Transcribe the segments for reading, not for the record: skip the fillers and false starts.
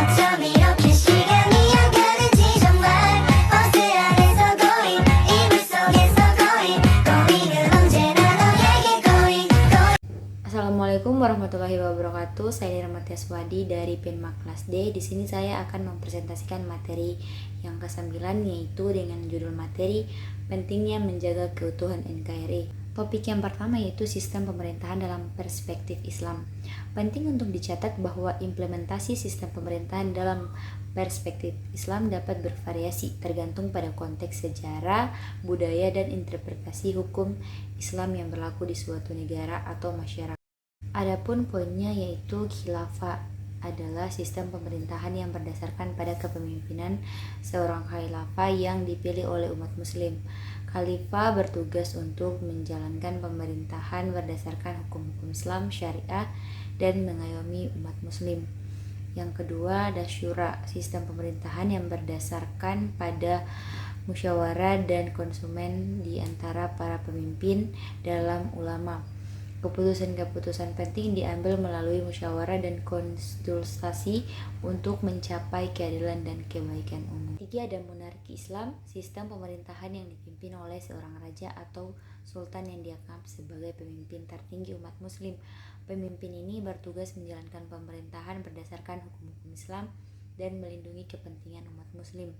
어쩜 이렇게 시간이 안 가는지 정말 버스 안에서 고인 이불 속에서 고인은 언제나 너에게 고인. Assalamualaikum warahmatullahi wabarakatuh. Saya Nirma Tiaswadi dari Penma kelas D. Di sini saya akan mempresentasikan materi yang ke-9, yaitu dengan judul materi pentingnya menjaga keutuhan NKRI. Topik yang pertama yaitu sistem pemerintahan dalam perspektif Islam. Penting untuk dicatat bahwa implementasi sistem pemerintahan dalam perspektif Islam dapat bervariasi tergantung pada konteks sejarah, budaya, dan interpretasi hukum Islam yang berlaku di suatu negara atau masyarakat. Adapun poinnya yaitu khilafah adalah sistem pemerintahan yang berdasarkan pada kepemimpinan seorang khalifah yang dipilih oleh umat muslim. Khalifah bertugas untuk menjalankan pemerintahan berdasarkan hukum-hukum Islam, syariah, dan mengayomi umat muslim. Yang kedua ada syura, sistem pemerintahan yang berdasarkan pada musyawarah dan konsumen di antara para pemimpin dalam ulama. Keputusan-keputusan penting diambil melalui musyawarah dan konsultasi untuk mencapai keadilan dan kebaikan umum. Tiga, ada monarki Islam, sistem pemerintahan yang dipimpin oleh seorang raja atau sultan yang dianggap sebagai pemimpin tertinggi umat muslim. Pemimpin ini bertugas menjalankan pemerintahan berdasarkan hukum-hukum Islam dan melindungi kepentingan umat muslim.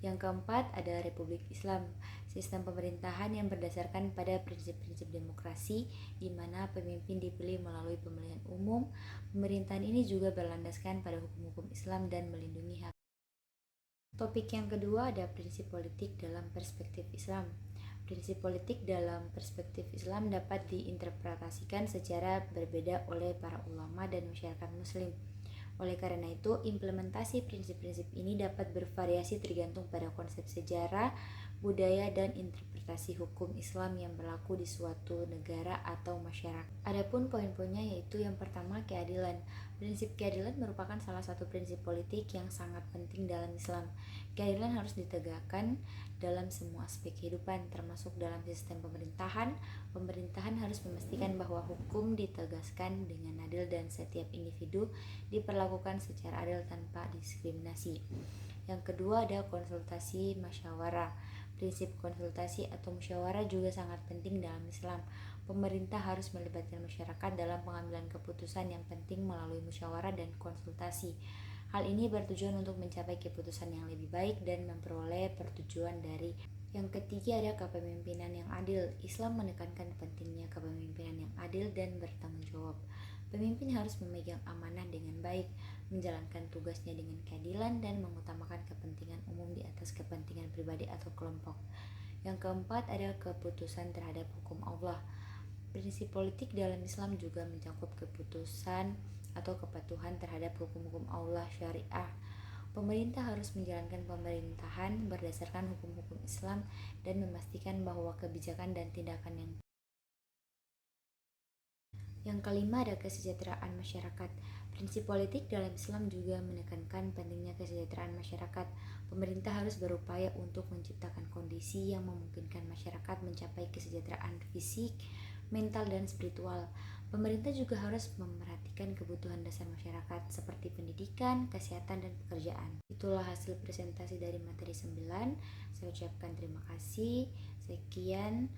Yang keempat ada Republik Islam, sistem pemerintahan yang berdasarkan pada prinsip-prinsip demokrasi di mana pemimpin dipilih melalui pemilihan umum. Pemerintahan ini juga berlandaskan pada hukum-hukum Islam dan melindungi hak. Topik yang kedua ada prinsip politik dalam perspektif Islam. Prinsip politik dalam perspektif Islam dapat diinterpretasikan secara berbeda oleh para ulama dan masyarakat muslim. Oleh karena itu, implementasi prinsip-prinsip ini dapat bervariasi tergantung pada konsep sejarah, budaya, dan interpretasi hukum Islam yang berlaku di suatu negara atau masyarakat. Adapun poin-poinnya yaitu yang pertama, keadilan. Prinsip keadilan merupakan salah satu prinsip politik yang sangat penting dalam Islam. Keadilan harus ditegakkan dalam semua aspek kehidupan, termasuk dalam sistem pemerintahan. Pemerintahan harus memastikan bahwa hukum ditegaskan dengan adil dan setiap individu diperlakukan secara adil tanpa diskriminasi. Yang kedua ada konsultasi musyawarah. Prinsip konsultasi atau musyawarah juga sangat penting dalam Islam. Pemerintah harus melibatkan masyarakat dalam pengambilan keputusan yang penting melalui musyawarah dan konsultasi. Hal ini bertujuan untuk mencapai keputusan yang lebih baik dan memperoleh persetujuan dari. Yang ketiga ada kepemimpinan yang adil. Islam menekankan pentingnya kepemimpinan yang adil dan bertanggung jawab. Pemimpin harus memegang amanah dengan baik, menjalankan tugasnya dengan keadilan, dan mengutamakan kepentingan umum di atas kepentingan pribadi atau kelompok. Yang keempat ada keputusan terhadap hukum Allah. Prinsip politik dalam Islam juga mencakup keputusan atau kepatuhan terhadap hukum-hukum Allah syariah. Pemerintah harus menjalankan pemerintahan berdasarkan hukum-hukum Islam dan memastikan bahwa kebijakan dan tindakan yang kelima ada kesejahteraan masyarakat. Prinsip politik dalam Islam juga menekankan pentingnya kesejahteraan masyarakat. Pemerintah harus berupaya untuk menciptakan kondisi yang memungkinkan masyarakat mencapai kesejahteraan fisik, mental, dan spiritual. Pemerintah juga harus memperhatikan kebutuhan dasar masyarakat seperti pendidikan, kesehatan, dan pekerjaan. Itulah hasil presentasi dari materi 9. Saya ucapkan terima kasih. Sekian.